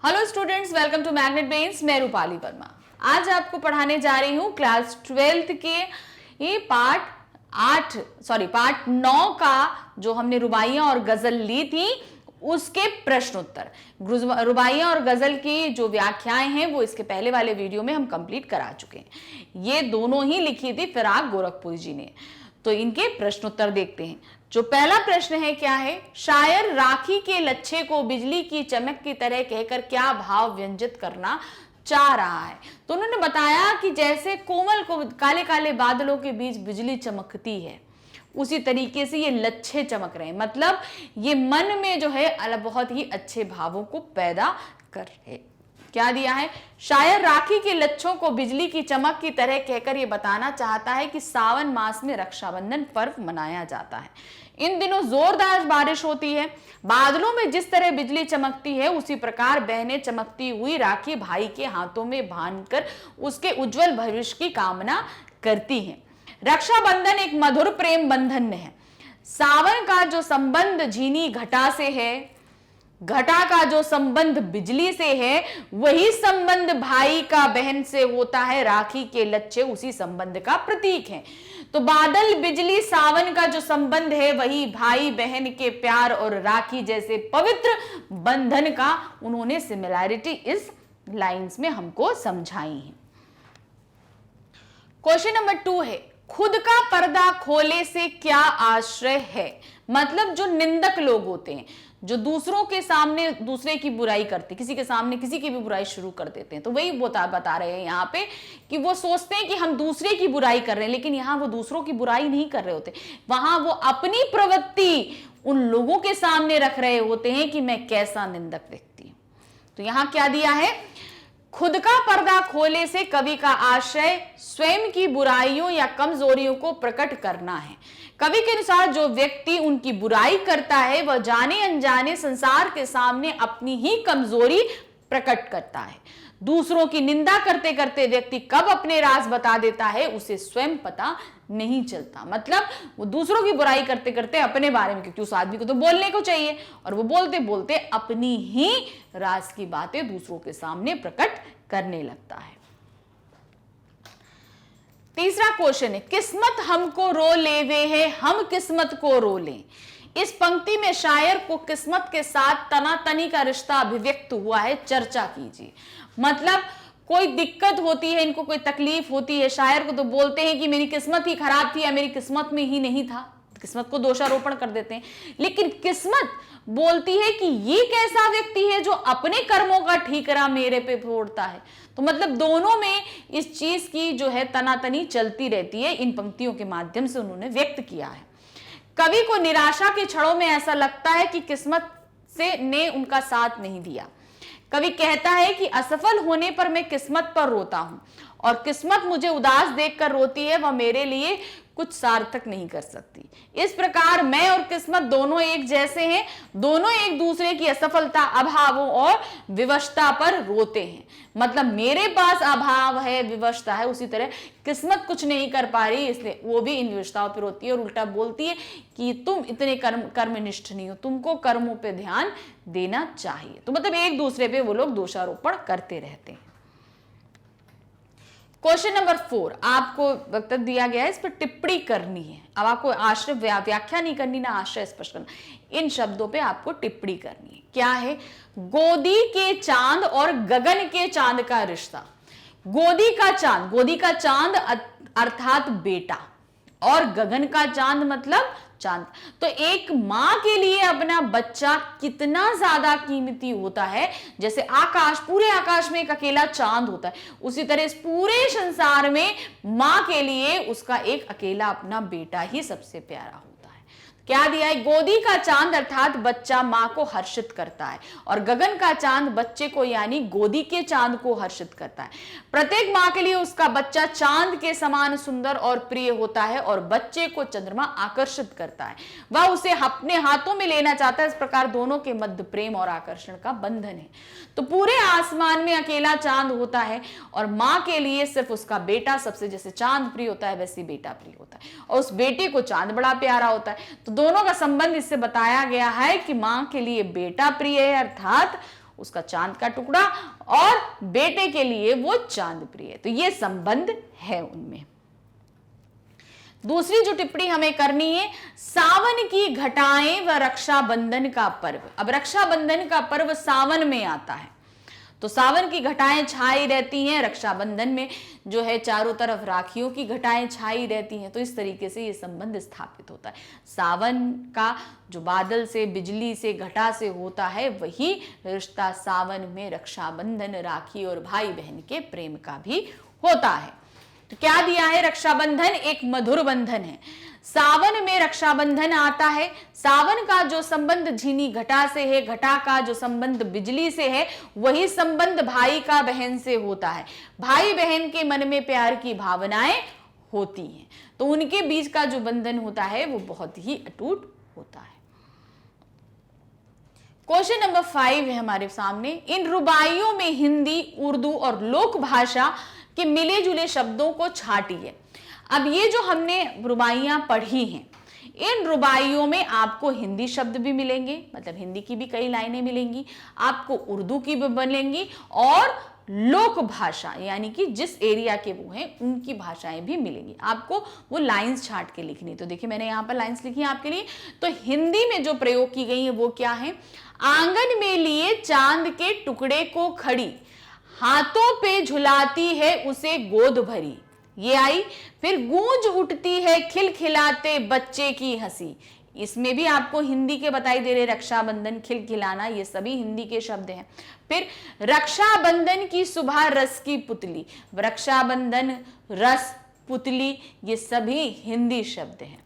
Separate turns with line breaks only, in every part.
Hello students, welcome to magnet brains. मैं रूपाली वर्मा आज आपको पढ़ाने जा रही हूँ क्लास 12th के ये पार्ट 9 का जो हमने रुबाइयां और गजल ली थी उसके प्रश्न उत्तर। रुबाइयां और गजल की जो व्याख्याएं हैं वो इसके पहले वाले वीडियो में हम कंप्लीट करा चुके हैं। ये दोनों ही लिखी थी फिराक गोरखपुरी जी ने। तो इनके प्रश्न उत्तर देखते हैं। जो पहला प्रश्न है क्या है, शायर राखी के लच्छे को बिजली की चमक की तरह कहकर क्या भाव व्यंजित करना चाह रहा है। तो उन्होंने बताया कि जैसे कोमल को काले काले बादलों के बीच बिजली चमकती है उसी तरीके से ये लच्छे चमक रहे हैं, मतलब ये मन में जो है बहुत ही अच्छे भावों को पैदा कर रहे। क्या दिया है, शायर राखी के लच्छों को बिजली की चमक की तरह कहकर यह बताना चाहता है कि सावन मास में रक्षाबंधन पर्व मनाया जाता है। इन दिनों जोरदार बारिश होती है, बादलों में जिस तरह बिजली चमकती है उसी प्रकार बहनें चमकती हुई राखी भाई के हाथों में बांधकर उसके उज्जवल भविष्य की कामना करती हैं। रक्षाबंधन एक मधुर प्रेम बंधन है। सावन का जो संबंध झीनी घटा से है, घटा का जो संबंध बिजली से है, वही संबंध भाई का बहन से होता है। राखी के लच्छे उसी संबंध का प्रतीक है। तो बादल, बिजली, सावन का जो संबंध है वही भाई बहन के प्यार और राखी जैसे पवित्र बंधन का उन्होंने सिमिलैरिटी इस लाइंस में हमको समझाई है। क्वेश्चन नंबर 2 है, खुद का पर्दा खोले से क्या आश्रय है। मतलब जो निंदक लोग होते हैं, जो दूसरों के सामने दूसरे की बुराई करते, किसी के सामने किसी की भी बुराई शुरू कर देते हैं, तो वही बता रहे हैं यहाँ पे कि वो सोचते हैं कि हम दूसरे की बुराई कर रहे हैं, लेकिन यहाँ वो दूसरों की बुराई नहीं कर रहे होते। वहां वो अपनी प्रवृत्ति उन लोगों के सामने रख रहे होते हैं कि मैं कैसा निंदक व्यक्ति हूं। तो यहाँ क्या दिया है, खुद का पर्दा खोले से कवि का आशय स्वयं की बुराइयों या कमजोरियों को प्रकट करना है। कवि के अनुसार जो व्यक्ति उनकी बुराई करता है वह जाने अनजाने संसार के सामने अपनी ही कमजोरी प्रकट करता है। दूसरों की निंदा करते करते व्यक्ति कब अपने राज बता देता है उसे स्वयं पता नहीं चलता। मतलब वो दूसरों की बुराई करते करते अपने बारे में, क्योंकि उस आदमी को तो बोलने को चाहिए, और वो बोलते बोलते अपनी ही राज की बातें दूसरों के सामने प्रकट करने लगता है। तीसरा क्वेश्चन है, किस्मत हमको रो लेवे है हम किस्मत को रो लें। इस पंक्ति में शायर को किस्मत के साथ तनातनी का रिश्ता अभिव्यक्त हुआ है, चर्चा कीजिए। मतलब कोई दिक्कत होती है, इनको कोई तकलीफ होती है, शायर को तो बोलते हैं कि मेरी किस्मत ही खराब थी या मेरी किस्मत में ही नहीं था, किस्मत को दोषारोपण कर देते हैं। लेकिन किस्मत बोलती है कि ये कैसा व्यक्ति है जो अपने कर्मों का ठीकरा मेरे पे फोड़ता है। तो मतलब दोनों में इस चीज की जो है तनातनी चलती रहती है। इन पंक्तियों के माध्यम से उन्होंने व्यक्त किया है। कवि को निराशा के क्षणों में ऐसा लगता है कि किस्मत ने उनका साथ नहीं दिया। कवि कहता है कि असफल होने पर मैं किस्मत पर रोता हूं और किस्मत मुझे उदास देखकर रोती है, वह मेरे लिए कुछ सार्थक नहीं कर सकती। इस प्रकार मैं और किस्मत दोनों एक जैसे हैं, दोनों एक दूसरे की असफलता, अभावों और विवशता पर रोते हैं। मतलब मेरे पास अभाव है, विवशता है, उसी तरह किस्मत कुछ नहीं कर पा रही, इसलिए वो भी इन विवशताओं पर रोती है और उल्टा बोलती है कि तुम इतने कर्मनिष्ठ नहीं हो, तुमको कर्मों पे ध्यान देना चाहिए। तो मतलब एक दूसरे पे वो लोग दोषारोपण करते रहते हैं। क्वेश्चन नंबर 4 आपको वक्तव्य दिया गया है, इस पर टिप्पणी करनी है। अब आपको आश्रय व्याख्या नहीं करनी ना आश्रय स्पष्ट करना, इन शब्दों पे आपको टिप्पणी करनी है। क्या है, गोदी के चांद और गगन के चांद का रिश्ता। गोदी का चांद अर्थात बेटा, और गगन का चांद मतलब चांद। तो एक मां के लिए अपना बच्चा कितना ज्यादा कीमती होता है, जैसे आकाश, पूरे आकाश में एक अकेला चांद होता है, उसी तरह इस पूरे संसार में मां के लिए उसका एक अकेला अपना बेटा ही सबसे प्यारा होता है। क्या दिया है, गोदी का चांद अर्थात बच्चा मां को हर्षित करता है, और गगन का चांद बच्चे को यानी गोदी के चांद को हर्षित करता है। प्रत्येक मां के लिए उसका बच्चा चांद के समान सुंदर और प्रिय होता है, और बच्चे को चंद्रमा आकर्षित करता है, वह उसे अपने हाथों में लेना चाहता है। इस प्रकार दोनों के मध्य प्रेम और आकर्षण का बंधन है। तो पूरे आसमान में अकेला चांद होता है, और मां के लिए सिर्फ उसका बेटा सबसे, जैसे चांद प्रिय होता है वैसे बेटा प्रिय होता है, और उस बेटे को चांद बड़ा प्यारा होता है। तो दोनों का संबंध इससे बताया गया है कि मां के लिए बेटा प्रिय है, अर्थात उसका चांद का टुकड़ा, और बेटे के लिए वो चांद प्रिय। तो ये संबंध है उनमें। दूसरी जो टिप्पणी हमें करनी है, सावन की घटाएं व रक्षाबंधन का पर्व। अब रक्षाबंधन का पर्व सावन में आता है, तो सावन की घटाएं छाई रहती हैं, रक्षाबंधन में जो है चारों तरफ राखियों की घटाएं छाई रहती हैं। तो इस तरीके से ये संबंध स्थापित होता है। सावन का जो बादल से, बिजली से, घटा से होता है, वही रिश्ता सावन में रक्षाबंधन, राखी और भाई बहन के प्रेम का भी होता है। तो क्या दिया है? रक्षाबंधन एक मधुर बंधन है। सावन में रक्षाबंधन आता है। सावन का जो संबंध झीनी घटा से है, घटा का जो संबंध बिजली से है, वही संबंध भाई का बहन से होता है। भाई बहन के मन में प्यार की भावनाएं होती हैं, तो उनके बीच का जो बंधन होता है वो बहुत ही अटूट होता है। क्वेश्चन नंबर 5 है हमारे सामने। इन रुबाइयों में हिंदी, उर्दू और लोक भाषा के मिले जुले शब्दों को छाटिए। अब ये जो हमने रुबाइयां पढ़ी हैं, इन रुबाइयों में आपको हिंदी शब्द भी मिलेंगे, मतलब हिंदी की भी कई लाइनें मिलेंगी, आपको उर्दू की भी मिलेंगी, और लोक भाषा यानी कि जिस एरिया के वो हैं उनकी भाषाएं भी मिलेंगी। आपको वो लाइंस छाट के लिखनी। तो देखिए मैंने यहाँ पर लाइंस लिखी है आपके लिए। तो हिंदी में जो प्रयोग की गई है वो क्या है? आंगन में लिए चांद के टुकड़े को खड़ी, हाथों पे झुलाती है उसे गोद भरी, ये आई। फिर गूंज उठती है खिलखिलाते बच्चे की हंसी। इसमें भी आपको हिंदी के बताई दे रहे, रक्षाबंधन, खिलखिलाना, ये सभी हिंदी के शब्द हैं। फिर रक्षाबंधन की सुबह रस की पुतली, रक्षाबंधन, रस, पुतली, ये सभी हिंदी शब्द हैं।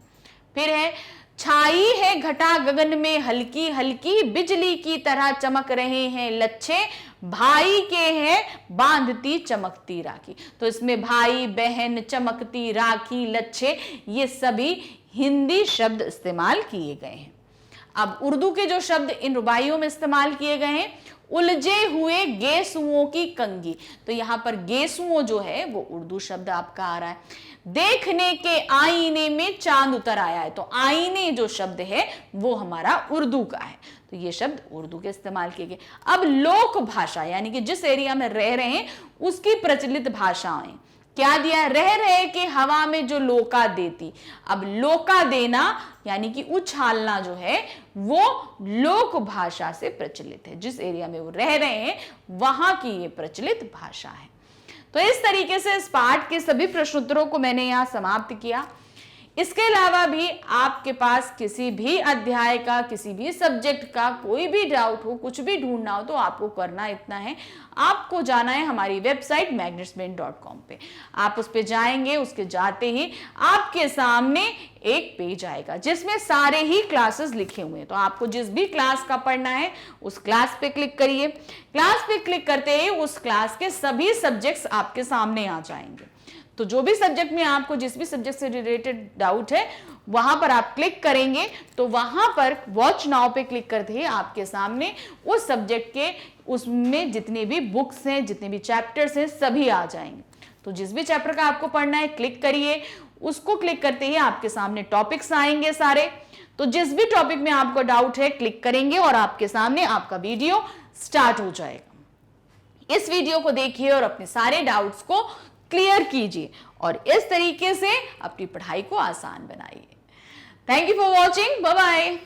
फिर है छाई है घटा गगन में हल्की हल्की, बिजली की तरह चमक रहे हैं लच्छे, भाई के हैं बांधती चमकती राखी। तो इसमें भाई, बहन, चमकती राखी, लच्छे, ये सभी हिंदी शब्द इस्तेमाल किए गए हैं। अब उर्दू के जो शब्द इन रुबाइयों में इस्तेमाल किए गए हैं, उलझे हुए गेसुओं की कंगी। तो यहां पर गेसुओं जो है वो उर्दू शब्द आपका आ रहा है। देखने के आईने में चांद उतर आया है, तो आईने जो शब्द है वो हमारा उर्दू का है। तो ये शब्द उर्दू के इस्तेमाल किए गए। अब लोक भाषा यानी कि जिस एरिया में रह रहे हैं उसकी प्रचलित भाषाएं क्या दिया? रह रहे के हवा में जो लोका देती। अब लोका देना यानी कि उछालना जो है वो लोक भाषा से प्रचलित है। जिस एरिया में वो रह रहे हैं वहां की ये प्रचलित भाषा है। तो इस तरीके से इस पाठ के सभी प्रश्नोत्तरों को मैंने यहाँ समाप्त किया। इसके अलावा भी आपके पास किसी भी अध्याय का, किसी भी सब्जेक्ट का कोई भी डाउट हो, कुछ भी ढूंढना हो, तो आपको करना इतना है, आपको जाना है हमारी वेबसाइट magnetsbrain.com पे। आप उस पे जाएंगे, उसके जाते ही आपके सामने एक पेज आएगा जिसमें सारे ही क्लासेस लिखे हुए हैं। तो आपको जिस भी क्लास का पढ़ना है उस क्लास पे क्लिक करिए। क्लास पे क्लिक करते ही उस क्लास के सभी सब्जेक्ट्स आपके सामने आ जाएंगे। तो जो भी सब्जेक्ट में आपको जिस भी सब्जेक्ट से रिलेटेड डाउट है वहां पर आप क्लिक करेंगे तो वहां पर वॉच नाउ पे क्लिक करते ही आपके सामने उस सब्जेक्ट के उसमें जितने भी बुक्स हैं, जितने भी चैप्टर्स हैं, सभी आ जाएंगे। तो जिस भी चैप्टर का आपको पढ़ना है क्लिक करिए, उसको क्लिक करते ही आपके सामने टॉपिक्स आएंगे सारे। तो जिस भी टॉपिक में आपको डाउट है क्लिक करेंगे और आपके सामने आपका वीडियो स्टार्ट हो जाएगा। इस वीडियो को देखिए और अपने सारे डाउट्स को क्लियर कीजिए और इस तरीके से अपनी पढ़ाई को आसान बनाइए। Thank you for watching. Bye bye.